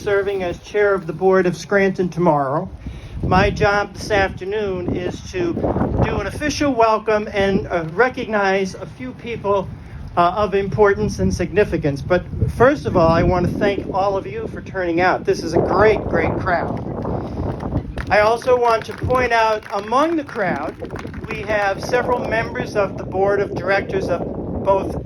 serving as chair of the board of Scranton Tomorrow. My job this afternoon is to do an official welcome and recognize a few people of importance and significance. But first of all, I want to thank all of you for turning out. This is a great, great crowd. I also want to point out among the crowd, we have several members of the board of directors of both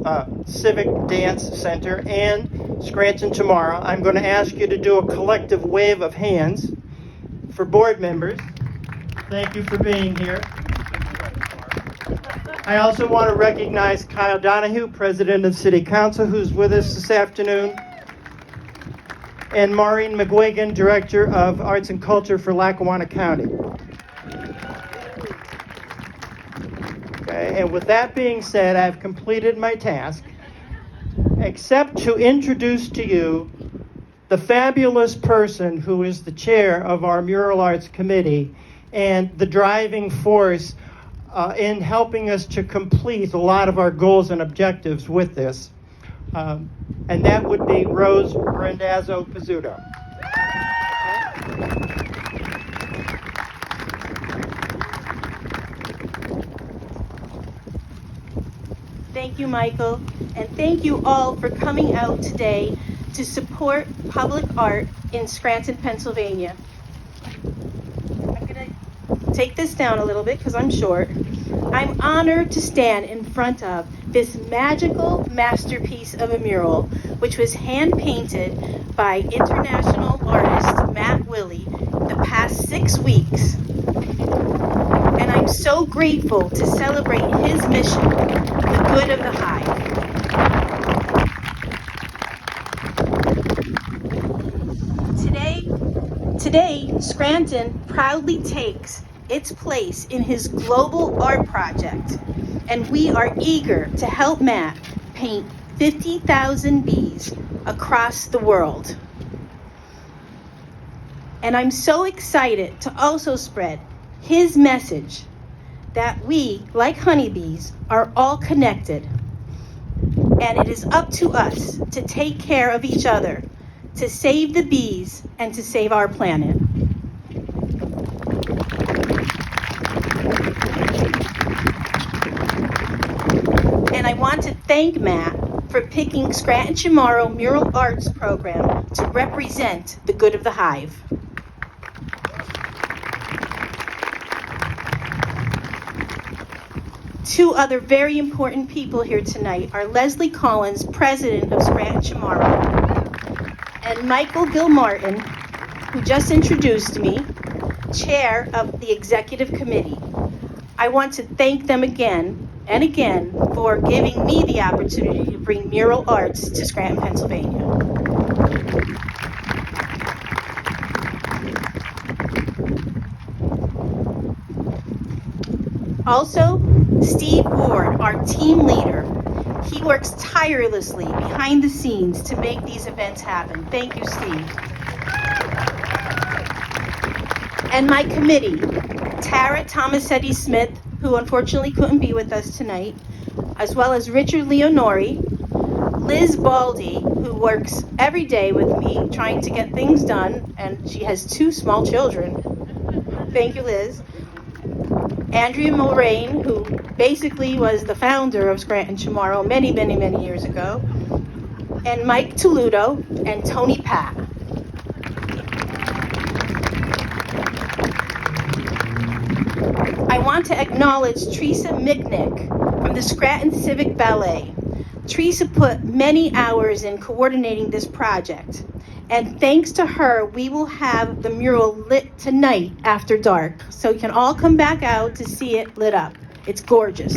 Civic Dance Center and Scranton Tomorrow. I'm going to ask you to do a collective wave of hands for board members. Thank you for being here. I also want to recognize Kyle Donahue, President of City Council, who's with us this afternoon, and Maureen McGuigan, Director of Arts and Culture for Lackawanna County. Okay, and with that being said, I've completed my task, except to introduce to you the fabulous person who is the chair of our Mural Arts Committee and the driving force in helping us to complete a lot of our goals and objectives with this. And that would be Rose Randazzo Pizzuto. Thank you, Michael, and thank you all for coming out today to support public art in Scranton, Pennsylvania. I'm gonna take this down a little bit because I'm short. I'm honored to stand in front of this magical masterpiece of a mural, which was hand-painted by international artist Matt Willey the past 6 weeks. And I'm so grateful to celebrate his mission, the good of the Hive. Today, Scranton proudly takes its place in his global art project, and we are eager to help Matt paint 50,000 bees across the world. And I'm so excited to also spread his message that we, like honeybees, are all connected, and it is up to us to take care of each other, to save the bees and to save our planet. And I want to thank Matt for picking Scranton Tomorrow Mural Arts Program to represent the good of the Hive. Two other very important people here tonight are Leslie Collins, President of Scranton Tomorrow, and Michael Gilmartin, who just introduced me, Chair of the Executive Committee. I want to thank them again and again for giving me the opportunity to bring mural arts to Scranton, Pennsylvania. Also, Steve Ward, our team leader, he works tirelessly behind the scenes to make these events happen. Thank you, Steve. And my committee, Tara Tomasetti-Smith, who unfortunately couldn't be with us tonight, as well as Richard Leonori, Liz Baldy, who works every day with me trying to get things done, and she has 2 small children. Thank you, Liz. Andrea Moraine, who basically was the founder of Scranton Tomorrow many, many, many years ago, and Mike Toludo and Tony Pat. I want to acknowledge Teresa Michnick from the Scranton Civic Ballet. Teresa put many hours in coordinating this project, and thanks to her, we will have the mural lit tonight after dark, so you can all come back out to see it lit up. It's gorgeous.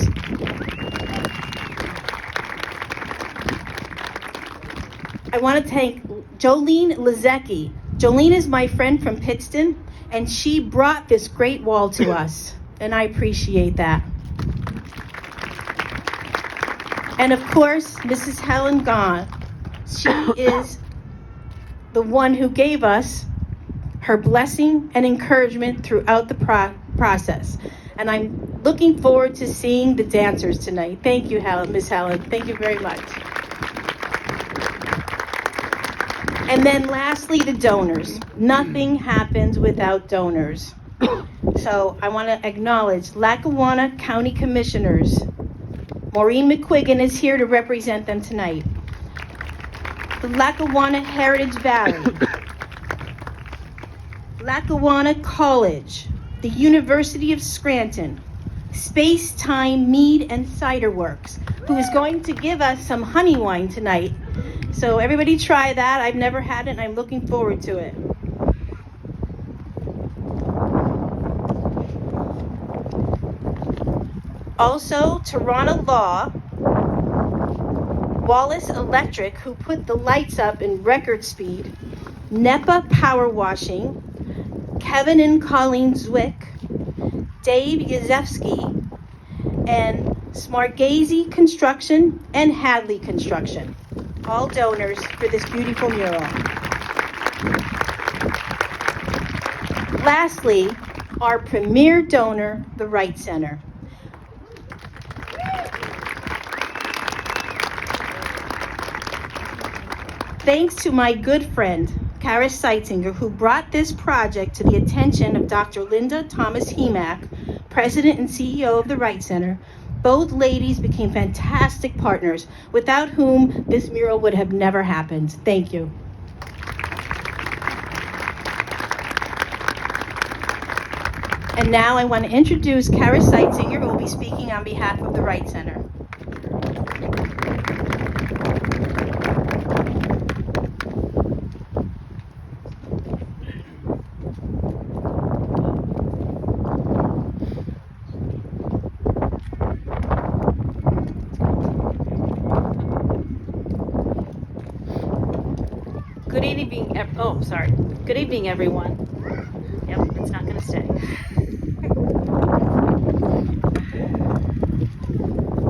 I want to thank Jolene Lizecki. Jolene is my friend from Pittston, and she brought this great wall to us, and I appreciate that. And of course, Mrs. Helen Gahn. She is the one who gave us her blessing and encouragement throughout the process. And I'm looking forward to seeing the dancers tonight. Thank you, Miss Helen. Thank you very much. And then lastly, the donors. Nothing happens without donors. So I want to acknowledge Lackawanna County Commissioners. Maureen McQuiggan is here to represent them tonight. The Lackawanna Heritage Valley, Lackawanna College, the University of Scranton, Space Time Mead and Cider Works, who is going to give us some honey wine tonight. So everybody try that. I've never had it and I'm looking forward to it. Also, Toronto Law, Wallace Electric, who put the lights up in record speed, NEPA Power Washing, Kevin and Colleen Zwick, Dave Yazewski, and Smargazy Construction and Hadley Construction, all donors for this beautiful mural. Lastly, our premier donor, the Wright Center. Thanks to my good friend, Kara Seitzinger, who brought this project to the attention of Dr. Linda Thomas Hemack, President and CEO of the Wright Center. Both ladies became fantastic partners, without whom this mural would have never happened. Thank you. And now I want to introduce Kara Seitzinger, who will be speaking on behalf of the Wright Center. Good evening, everyone. Yep, it's not going to stay.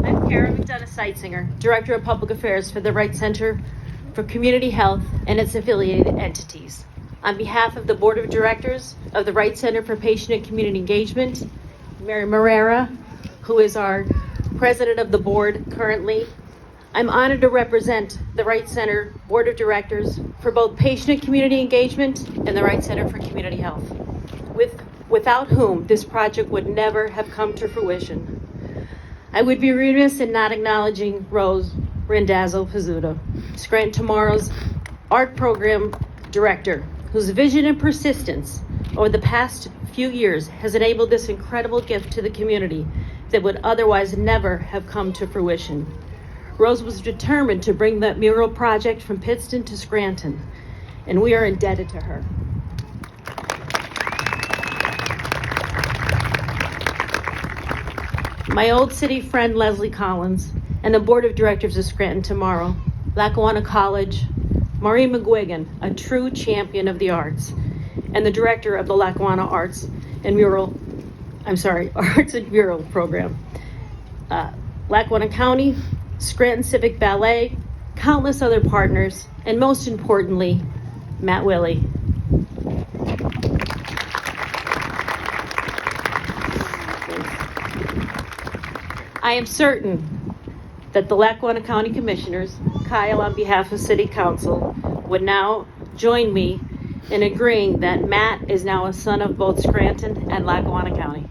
I'm Kara McDonough Seitzinger, Director of Public Affairs for the Wright Center for Community Health and its affiliated entities. On behalf of the Board of Directors of the Wright Center for Patient and Community Engagement, Mary Morera, who is our President of the Board currently, I'm honored to represent the Wright Center Board of Directors for both Patient and Community Engagement and the Wright Center for Community Health, without whom this project would never have come to fruition. I would be remiss in not acknowledging Rose Randazzo Pizzuto, Scranton Tomorrow's Art Program Director, whose vision and persistence over the past few years has enabled this incredible gift to the community that would otherwise never have come to fruition. Rose was determined to bring that mural project from Pittston to Scranton, and we are indebted to her. My old city friend Leslie Collins and the Board of Directors of Scranton Tomorrow, Lackawanna College, Maureen McGuigan, a true champion of the arts, and the director of the Lackawanna Arts and Mural program. Lackawanna County, Scranton Civic Ballet, countless other partners, and most importantly, Matt Willey. I am certain that the Lackawanna County Commissioners, Kyle on behalf of City Council, would now join me in agreeing that Matt is now a son of both Scranton and Lackawanna County.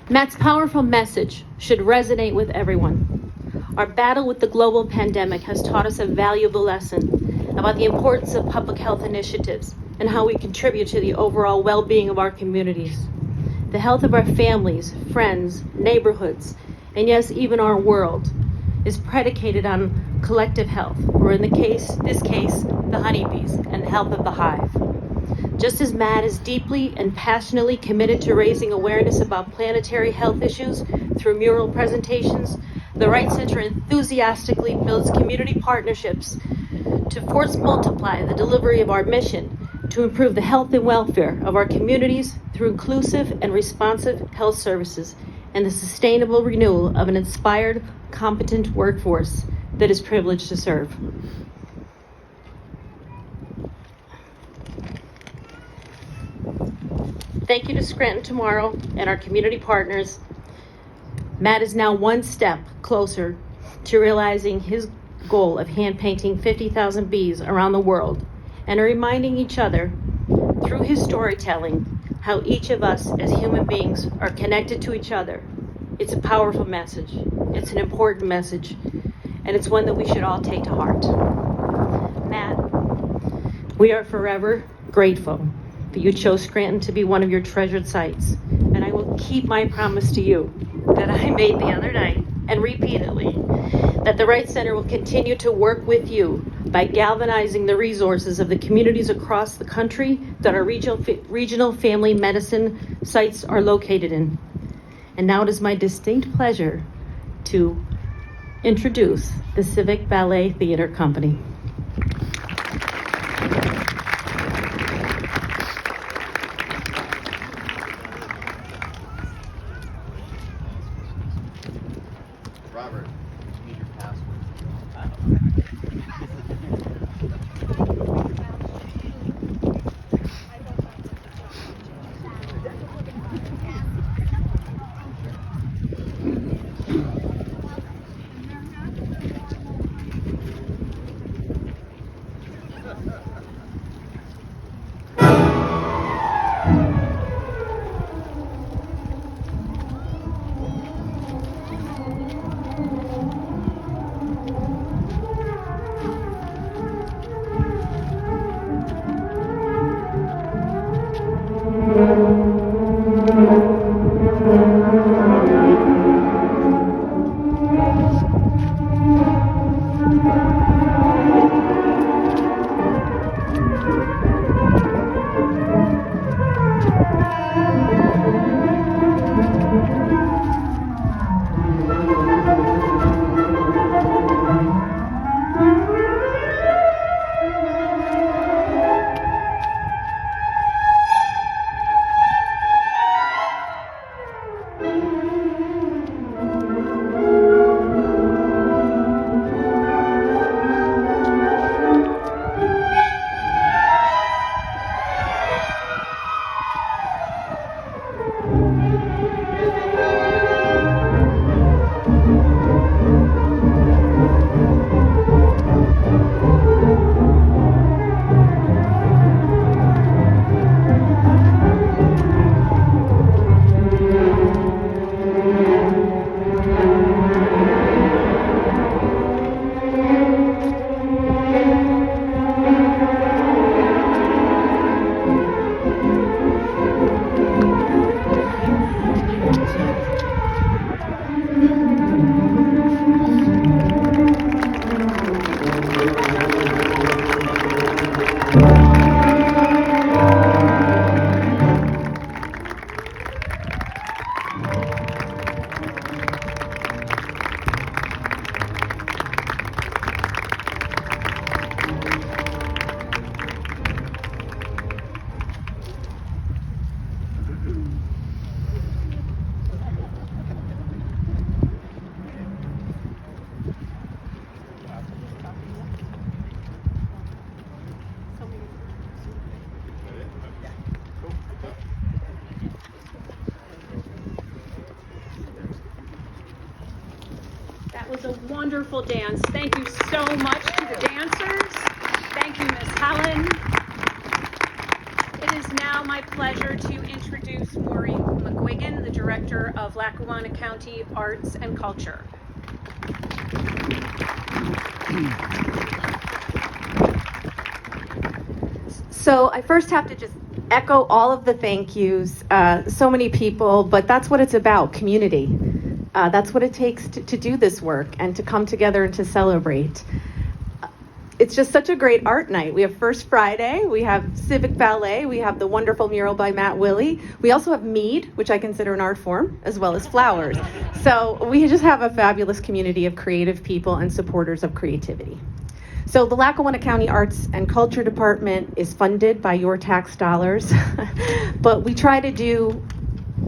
Matt's powerful message should resonate with everyone. Our battle with the global pandemic has taught us a valuable lesson about the importance of public health initiatives and how we contribute to the overall well-being of our communities. The health of our families, friends, neighborhoods, and yes, even our world is predicated on collective health, or in this case, the honeybees and the health of the hive. Just as Matt is deeply and passionately committed to raising awareness about planetary health issues through mural presentations, the Wright Center enthusiastically builds community partnerships to force multiply the delivery of our mission to improve the health and welfare of our communities through inclusive and responsive health services and the sustainable renewal of an inspired, competent workforce that is privileged to serve. Thank you to Scranton Tomorrow and our community partners. Matt is now one step closer to realizing his goal of hand painting 50,000 bees around the world, and reminding each other through his storytelling how each of us as human beings are connected to each other. It's a powerful message. It's an important message, and it's one that we should all take to heart. Matt, we are forever grateful that you chose Scranton to be one of your treasured sites, and I will keep my promise to you that I made the other night and repeatedly, that the Wright Center will continue to work with you by galvanizing the resources of the communities across the country that our regional family medicine sites are located in. And now it is my distinct pleasure to introduce the Civic Ballet Theater Company. Robert, you need your password. That was a wonderful dance. Thank you so much to the dancers. Thank you, Miss Helen. It is now my pleasure to introduce Maureen McGuigan, the Director of Lackawanna County Arts and Culture. So I first have to just echo all of the thank yous. So many people, but that's what it's about, community. That's what it takes to do this work and to come together and to celebrate. It's just such a great art night. We have First Friday, we have Civic Ballet, we have the wonderful mural by Willey. We also have mead, which I consider an art form, as well as flowers. So we just have a fabulous community of creative people and supporters of creativity. So the Lackawanna County Arts and Culture Department is funded by your tax dollars, but we try to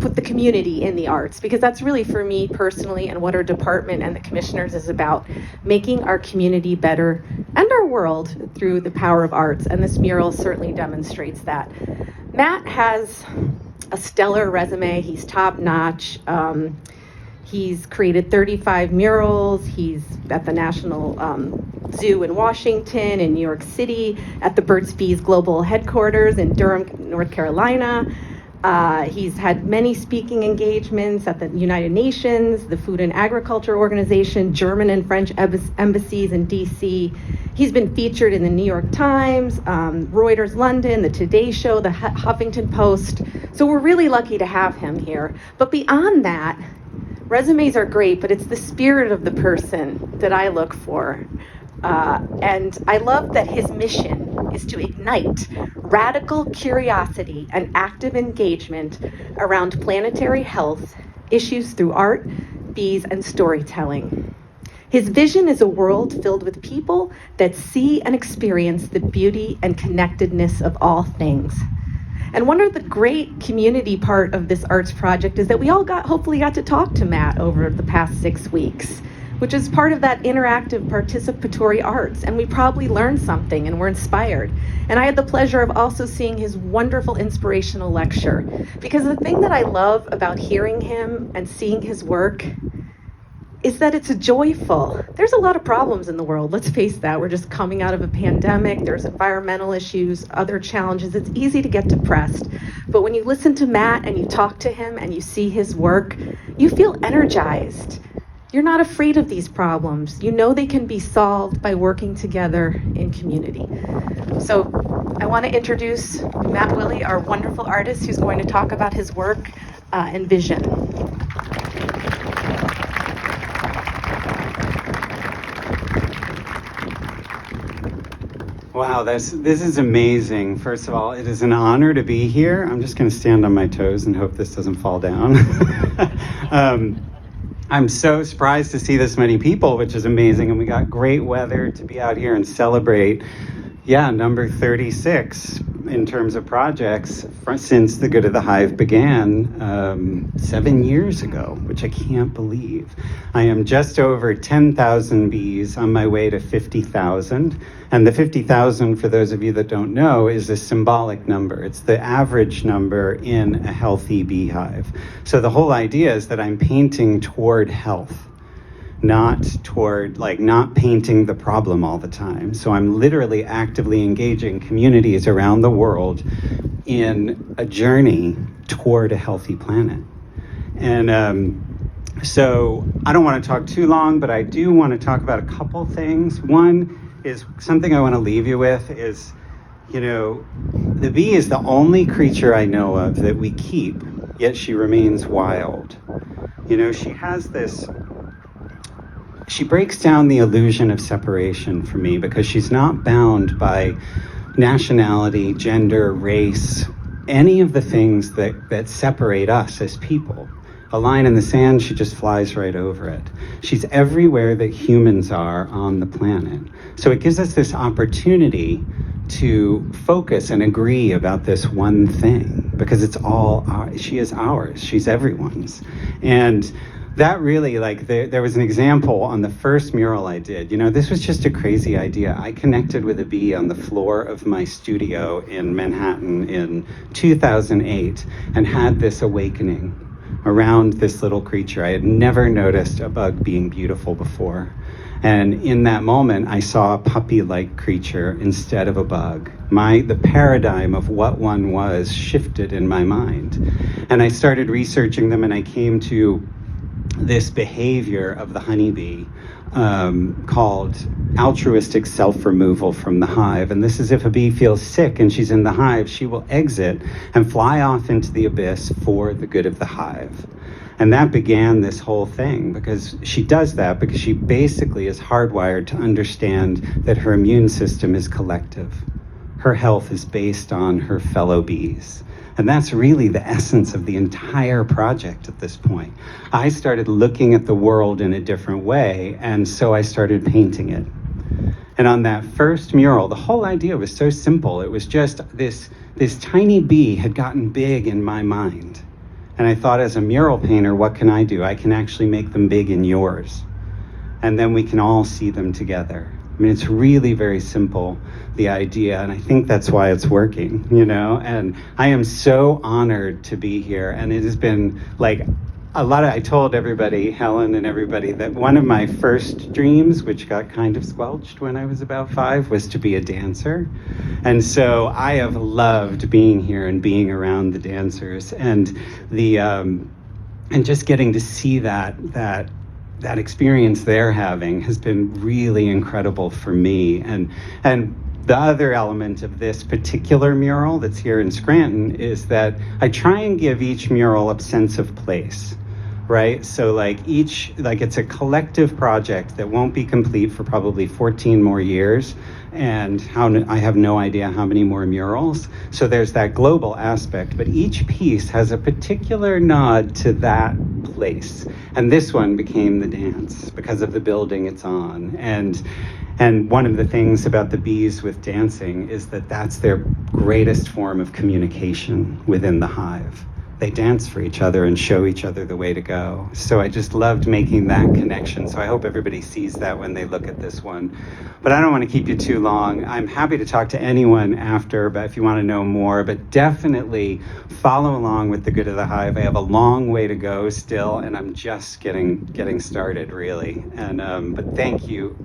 put the community in the arts, because that's really, for me personally, and what our department and the commissioners is about, making our community better and our world through the power of arts, and this mural certainly demonstrates that. Matt has a stellar resume. He's top notch. He's created 35 murals. He's at the National Zoo in Washington, in New York City, at the Burt's Bees Global Headquarters in Durham, North Carolina. He's had many speaking engagements at the United Nations, the Food and Agriculture Organization, German and French embassies in DC. He's been featured in the New York Times, Reuters London, the Today Show, the Huffington Post. So we're really lucky to have him here. But beyond that, resumes are great, but it's the spirit of the person that I look for. And I love that his mission is to ignite radical curiosity and active engagement around planetary health issues through art, bees, and storytelling. His vision is a world filled with people that see and experience the beauty and connectedness of all things. And one of the great community part of this arts project is that we all hopefully got to talk to Matt over the past 6 weeks, which is part of that interactive participatory arts. And we probably learned something and were inspired. And I had the pleasure of also seeing his wonderful inspirational lecture. Because the thing that I love about hearing him and seeing his work is that it's joyful. There's a lot of problems in the world, let's face that. We're just coming out of a pandemic, there's environmental issues, other challenges. It's easy to get depressed. But when you listen to Matt and you talk to him and you see his work, you feel energized. You're not afraid of these problems. You know they can be solved by working together in community. So I want to introduce Matt Willey, our wonderful artist, who's going to talk about his work and vision. Wow, this is amazing. First of all, it is an honor to be here. I'm just going to stand on my toes and hope this doesn't fall down. I'm so surprised to see this many people, which is amazing. And we got great weather to be out here and celebrate, number 36 in terms of projects since The Good of the Hive began 7 years ago, which I can't believe. I am just over 10,000 bees on my way to 50,000. And the 50,000, for those of you that don't know, is a symbolic number. It's the average number in a healthy beehive. So the whole idea is that I'm painting toward health, not painting the problem all the time. So I'm literally actively engaging communities around the world in a journey toward a healthy planet. And so I don't want to talk too long, but I do want to talk about a couple things. One is something I want to leave you with is, the bee is the only creature I know of that we keep, yet she remains wild. She breaks down the illusion of separation for me because she's not bound by nationality, gender, race, any of the things that separate us as people. A line in the sand, she just flies right over it. She's everywhere that humans are on the planet. So it gives us this opportunity to focus and agree about this one thing because it's all she is ours. She's everyone's. And that really, there was an example on the first mural I did. This was just a crazy idea. I connected with a bee on the floor of my studio in Manhattan in 2008 and had this awakening around this little creature. I had never noticed a bug being beautiful before. And in that moment, I saw a puppy-like creature instead of a bug. The paradigm of what one was shifted in my mind. And I started researching them and I came to this behavior of the honeybee called altruistic self-removal from the hive. And this is if a bee feels sick and she's in the hive, she will exit and fly off into the abyss for the good of the hive. And that began this whole thing because she does that because she basically is hardwired to understand that her immune system is collective. Her health is based on her fellow bees. And that's really the essence of the entire project at this point. I started looking at the world in a different way, and so I started painting it. And on that first mural, the whole idea was so simple. It was just this tiny bee had gotten big in my mind. And I thought, as a mural painter, what can I do? I can actually make them big in yours. And then we can all see them together. I mean, it's really very simple, the idea, and I think that's why it's working, And I am so honored to be here, and it has been I told everybody, Helen and everybody, that one of my first dreams, which got kind of squelched when I was about 5, was to be a dancer. And so I have loved being here and being around the dancers, and and just getting to see that experience they're having has been really incredible for me. And the other element of this particular mural that's here in Scranton is that I try and give each mural a sense of place, right? So it's a collective project that won't be complete for probably 14 more years, and I have no idea how many more murals. So there's that global aspect, but each piece has a particular nod to that place. And this one became the dance because of the building it's on. And one of the things about the bees with dancing is that that's their greatest form of communication within the hive. They dance for each other and show each other the way to go. So I just loved making that connection. So I hope everybody sees that when they look at this one. But I don't want to keep you too long. I'm happy to talk to anyone after, but if you want to know more, but definitely follow along with the Good of the Hive. I have a long way to go still, and I'm just getting started, really. And but thank you.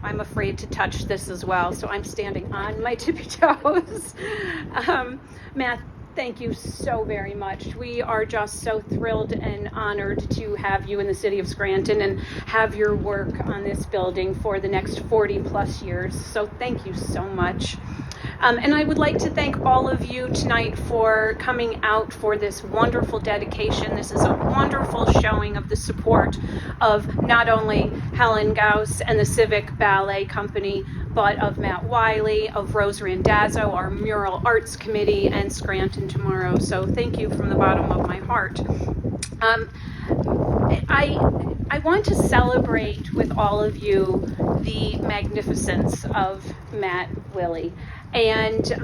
I'm afraid to touch this as well, so I'm standing on my tippy toes. Matt, thank you so very much. We are just so thrilled and honored to have you in the city of Scranton and have your work on this building for the next 40 plus years. So thank you so much. And I would like to thank all of you tonight for coming out for this wonderful dedication. This is a wonderful showing of the support of not only Helen Gauss and the Civic Ballet Company, but of Matt Willey, of Rose Randazzo, our Mural Arts Committee, and Scranton Tomorrow. So thank you from the bottom of my heart. I want to celebrate with all of you the magnificence of Matt Willey. And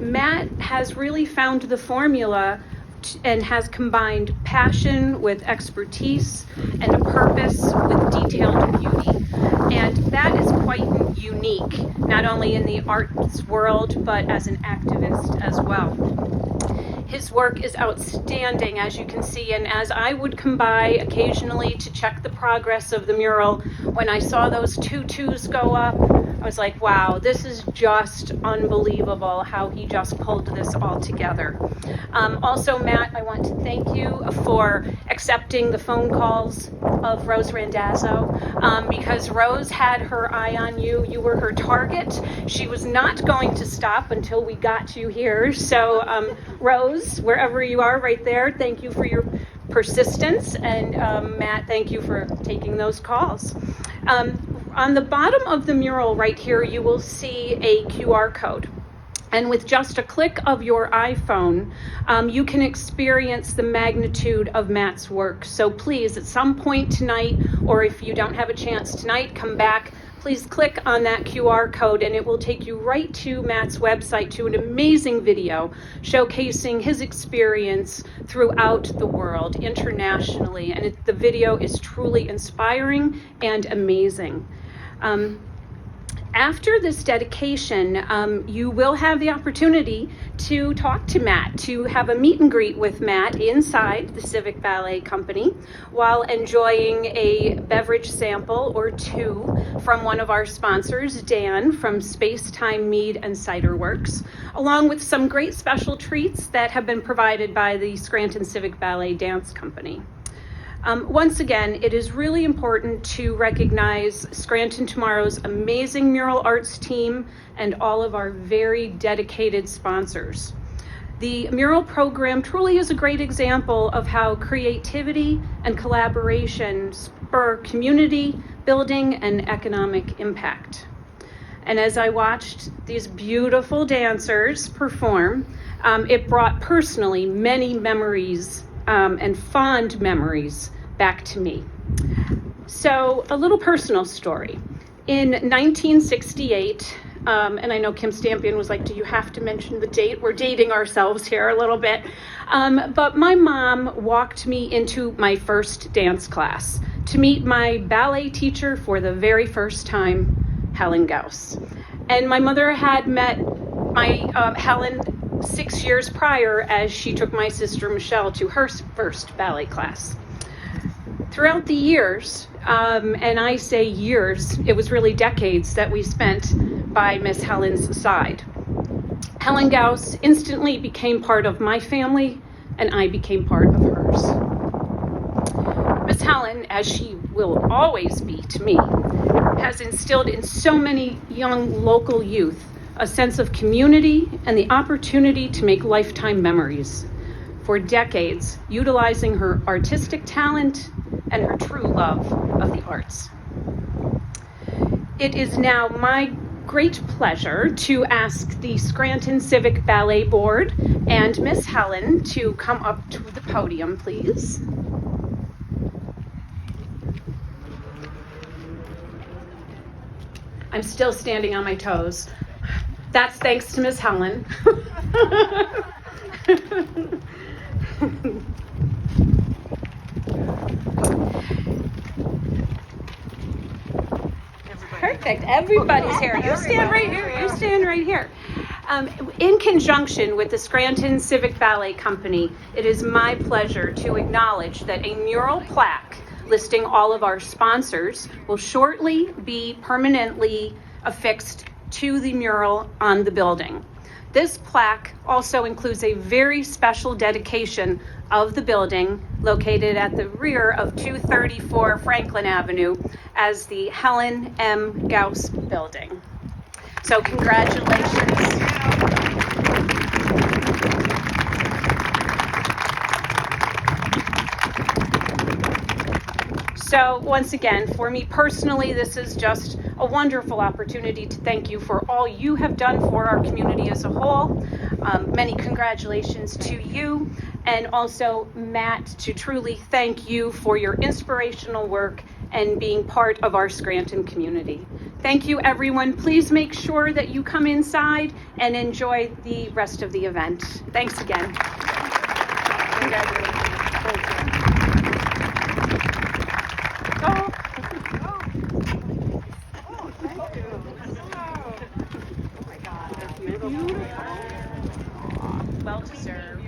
Matt has really found the formula and has combined passion with expertise and a purpose with detailed beauty. And that is quite unique, not only in the arts world, but as an activist as well. His work is outstanding, as you can see, and as I would come by occasionally to check the progress of the mural, when I saw those 2 2s go up, I was like, wow, this is just unbelievable how he just pulled this all together. Also, Matt, I want to thank you for accepting the phone calls of Rose Randazzo, because Rose had her eye on you. You were her target. She was not going to stop until we got you here. So, Rose, wherever you are right there, thank you for your persistence. And Matt, thank you for taking those calls. On the bottom of the mural right here, you will see a QR code. And with just a click of your iPhone, you can experience the magnitude of Matt's work. So please, at some point tonight, or if you don't have a chance tonight, come back. Please click on that QR code and it will take you right to Matt's website, to an amazing video showcasing his experience throughout the world, internationally. And the video is truly inspiring and amazing. After this dedication, you will have the opportunity to talk to Matt, to have a meet and greet with Matt inside the Civic Ballet Company while enjoying a beverage sample or 2 from one of our sponsors, Dan from Space Time Mead and Cider Works, along with some great special treats that have been provided by the Scranton Civic Ballet Dance Company. Once again, it is really important to recognize Scranton Tomorrow's amazing mural arts team and all of our very dedicated sponsors. The mural program truly is a great example of how creativity and collaboration spur community building and economic impact. And as I watched these beautiful dancers perform, it brought personally many memories and fond memories back to me. So, a little personal story. In 1968, And I know Kim Stampion was like, do you have to mention the date? We're dating ourselves here a little bit. But my mom walked me into my first dance class to meet my ballet teacher for the very first time, Helen Gauss. And my mother had met my Helen 6 years prior as she took my sister Michelle to her first ballet class. Throughout the years, and I say years, it was really decades that we spent by Miss Helen's side. Helen Gauss instantly became part of my family, and I became part of hers. Miss Helen, as she will always be to me, has instilled in so many young local youth a sense of community and the opportunity to make lifetime memories. For decades, utilizing her artistic talent and her true love of the arts. It is now my great pleasure to ask the Scranton Civic Ballet Board and Miss Helen to come up to the podium, please. I'm still standing on my toes. That's thanks to Miss Helen. Perfect. Everybody's here. You stand right here. You stand right here. In conjunction with the Scranton Civic Ballet Company, it is my pleasure to acknowledge that a mural plaque listing all of our sponsors will shortly be permanently affixed to the mural on the building. This plaque also includes a very special dedication of the building located at the rear of 234 Franklin Avenue as the Helen M. Gauss Building. So congratulations. So once again, for me personally, this is just a wonderful opportunity to thank you for all you have done for our community as a whole. Many congratulations to you, and also Matt, to truly thank you for your inspirational work and being part of our Scranton community. Thank you, everyone. Please make sure that you come inside and enjoy the rest of the event. Thanks again. Congratulations. Well deserved.